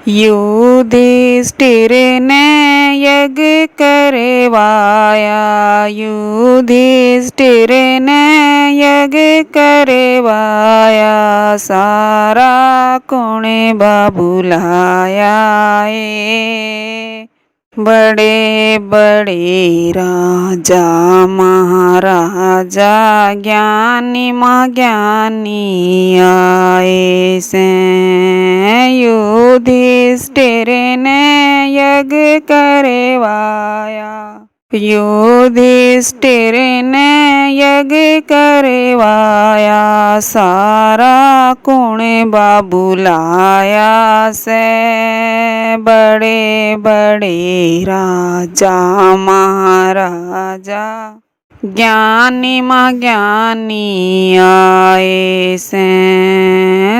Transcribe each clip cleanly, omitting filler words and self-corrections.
युधिष्ठिर ने यज्ञ करवाया, युधिष्ठिर ने यज्ञ करवाया, सारा कुणबा बुलाया। बड़े बड़े राजा महाराजा ज्ञानी महाज्ञानी आए से, युधिष्ठिर ने यज्ञ करवाया, युधिष्ठिर ने यज्ञ करवाया, सारा कुणबा बुलाया से। बड़े बड़े राजा महाराजा ज्ञानी महाज्ञानी आए से,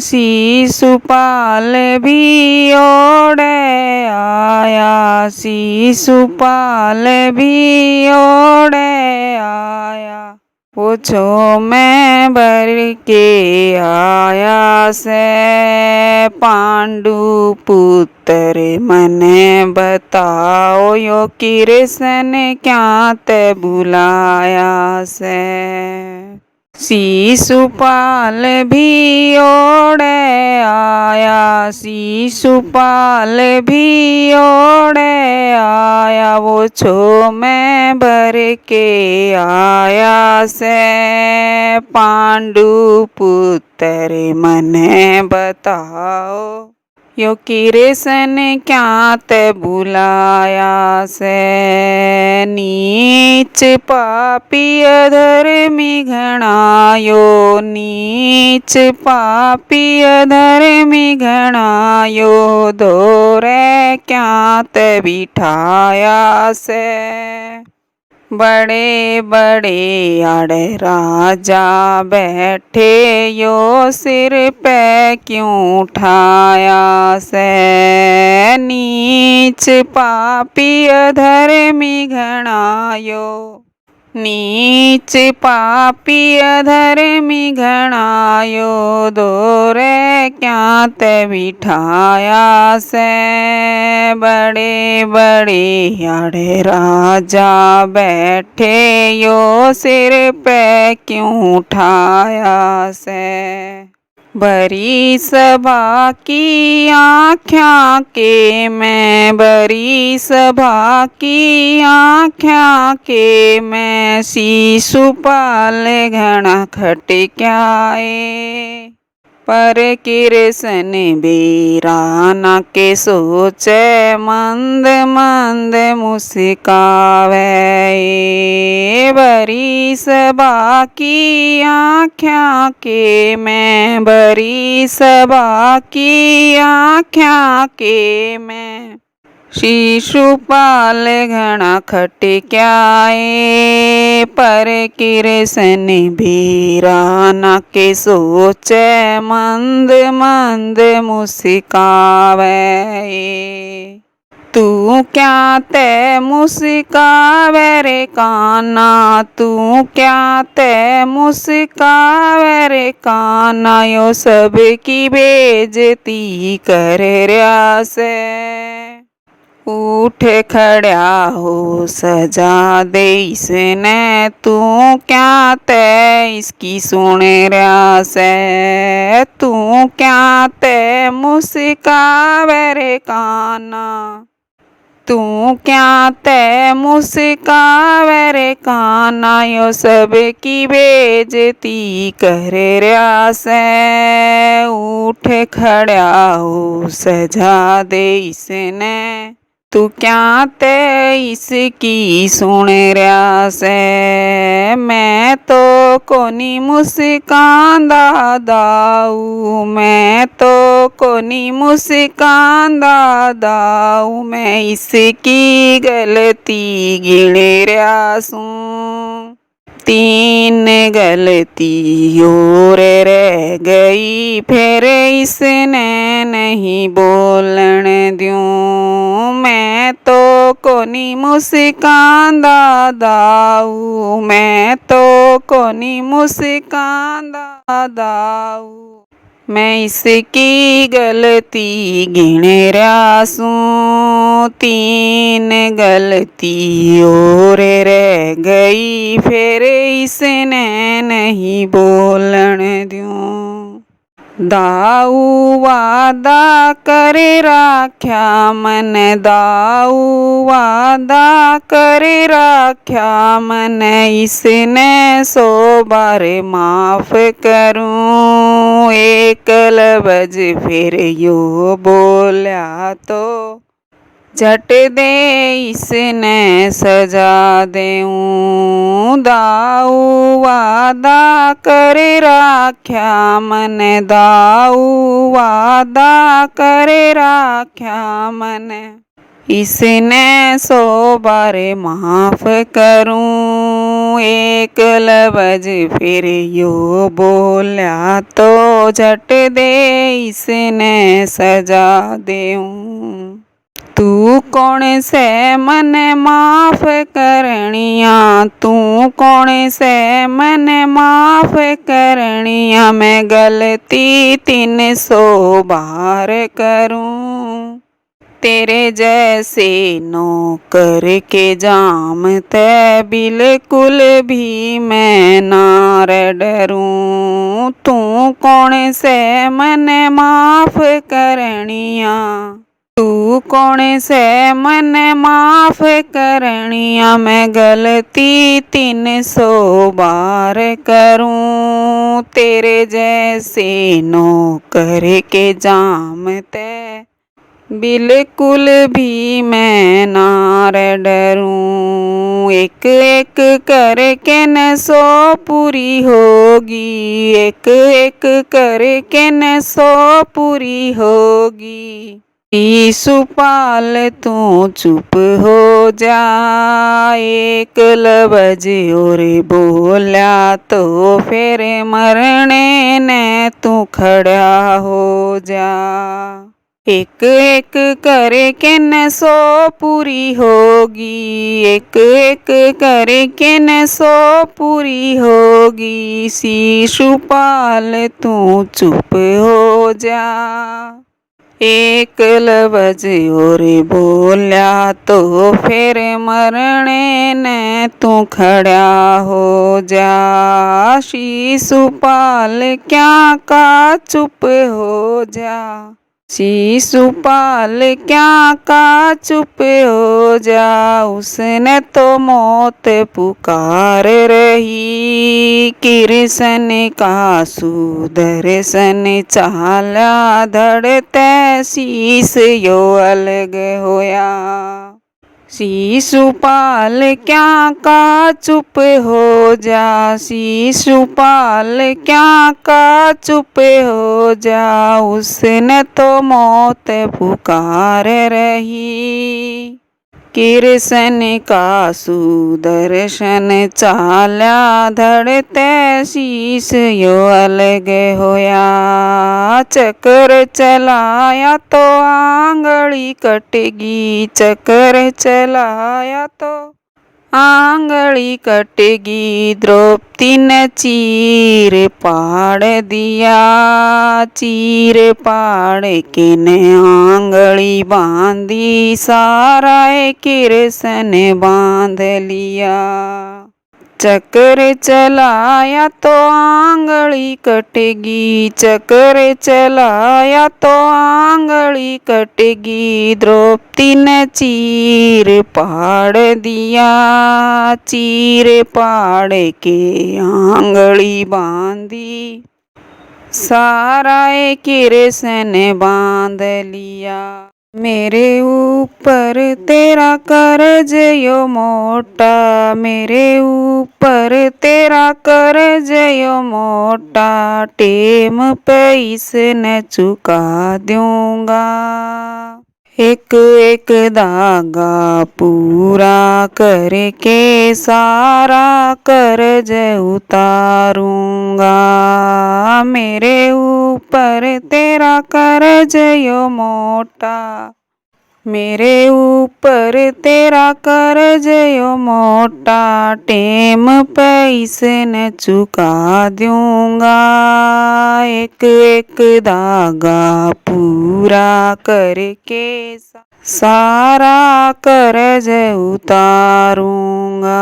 शिशुपाल भी ओढ़े आया, शिशुपाल भी ओढ़े आया, पूछो मैं भर के आया से। पांडु पुत्र मने बताओ, यो कृष्ण क्या ते बुलाया से। शिशुपाल भी ओढ़े आया, शिशुपाल भी ओढ़े आया, वो छो मैं भर के आया से। पांडु पुत्र मने बताओ, यो कृष्ण क्या ते बुलाया से। नीच पापी अधर्मी घणायो, नीच पापी अधर्मी घणायो, दोरे क्या ते बिठाया से। बड़े बड़े आड़े राजा बैठे, यो सिर पे क्यों उठाया से। नीच पापी अधर्मी घणायो, नीच पापी अधर्मी घणायो, दोरे क्या ते बिठाया से। बड़े बड़े आड़े राजा बैठे, यो सिर पे क्यों उठाया से। बरी सभा की आँख्या के मैं, बरी सभा की आँख्या के मैं, शिशुपाल घना खटक्याए। पर कृष्ण बीराना के सोचे, मंद मंद मुस्कावे। बरी सभा की आँख्या के मैं, बरी सभा की आँख्या के मैं, शिशुपाल घना खटक्याए। पर कृष्ण बीराना के सोचे, मंद मंद मुस्कावे। तू क्या ते मुस्कावे रे काना, तू क्या ते मुस्कावे रे काना, यो सब की बेइज्जती कर रया से। उठ खड़ा हो सजा दे इसने, तू क्या ते इसकी सुन रया से। तू क्या ते मुस्कावे रे काना, तू क्या ते मुस्कावे रे काना, यो सब की बेइज्जती कर रया से। उठ खड़ा हो सजा दे इसने, तू क्या ते इसकी सुन रया से। मैं तो कोनी मुस्कांदा दाऊ, मैं तो कोनी मुस्कांदा दाऊ, मैं इसकी गलती गिण रया सूं। तीन गलती और रह गई, फिर इसने नहीं बोलन द्यूं। मैं तो कोनी मुस्कांदा दाऊ, मैं तो कोनी मुस्कांदा दाऊ। मैं इसकी गलती गिण रहा सूं, 3 गलती और रह गई, फिर इसने नहीं बोलन द्यूं। दाऊ वादा कर राख्या मन, दाऊ वादा कर राख्या मन, इसने 100 बार माफ करूं। एक लफ्ज फिर यो बोल्या तो झट दे इसने सजा देऊं। दाऊ वादा कर राख्या मन, दाऊ वादा कर राख्या मन, इसने 100 बार माफ करूं। एक लफ्ज फिर यो बोल्या तो झट दे इसने सजा देऊं। तू कौन से मन माफ करनिया, तू कौन से मन माफ करनिया, मैं गलती 300 बार करूं। तेरे जैसे नौकर के जाम ते बिल्कुल भी मैं ना डरूं। तू कौन से मन माफ करनिया, तू कौन से मन माफ करनिया, मैं गलती 300 बार करूं। तेरे जैसे नौकर के जाम ते बिल्कुल भी मैं ना डरूं। एक एक करके न 100 पूरी होगी, एक एक करके न 100 पूरी होगी। शिशुपाल तू चुप हो जा, एक लफ्ज और बोल्या तो फिर मरने ने तू खड़ा हो जा। एक एक करके न 100 पूरी होगी, एक एक करके न 100 पूरी होगी। शिशुपाल तू चुप हो जा, एक लफ्ज और बोल्या तो फिर मरने ने तू खड़ा हो जा। शिशुपाल क्या का चुप हो जा, शिशुपाल क्या का चुप हो जा। उसने तो मौत पुकार रही, कृष्ण का सुदर्शन चाला धड़ते शीस यो अलग होया। शिशुपाल क्या का चुप हो जा, शिशुपाल क्या का चुप हो जा। उसने तो मौत पुकार रही, कृष्ण का सुदर्शन चाला धड़ते शीस यो अलग होया। चक्र चलाया तो आंगली कटेगी, चक्र चलाया तो आंगली कटेगी। द्रौपदी ने चीर पाड़ दिया, चीर पाड़ के ने आंगली बांधी, सारा कृष्ण बांध लिया। चक्र चलाया तो आंगली कटेगी, चक्र चलाया तो आंगली कटेगी। द्रौपदी ने चीर पाड़ दिया, चीर पाड़ के आंगली बांधी, सारा कृष्ण बांध लिया। मेरे ऊपर तेरा कर्ज यो मोटा, मेरे ऊपर तेरा कर्ज यो मोटा, टेम पे इसने चुका दूंगा। एक एक धागा पूरा करके सारा कर्ज उतारूंगा। मेरे ऊपर तेरा कर्ज यो मोटा, मेरे ऊपर तेरा कर्ज यो मोटा, टेम पे इसे न चुका दूंगा। एक एक धागा पूरा करके सारा कर्ज उतारूंगा।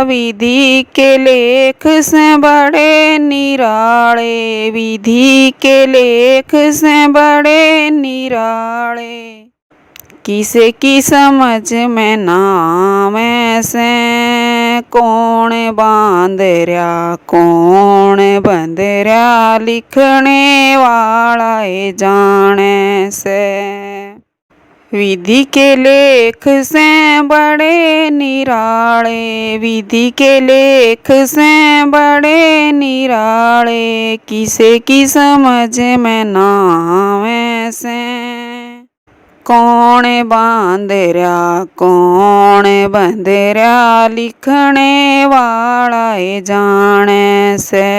विधि के लेख से बड़े निराले, विधि के लेख से बड़े निराले, किसे की समझ में ना आवे से। कौन बांध रहा कौन बंध रहा, लिखने वाला ये जाने से। विधि के लेख से बड़े निराले, विधि के लेख से बड़े निराले, किसे की समझ में ना आवे से। कौन बांध रहा कौन बंध रहा, लिखने वाला ये जाने से।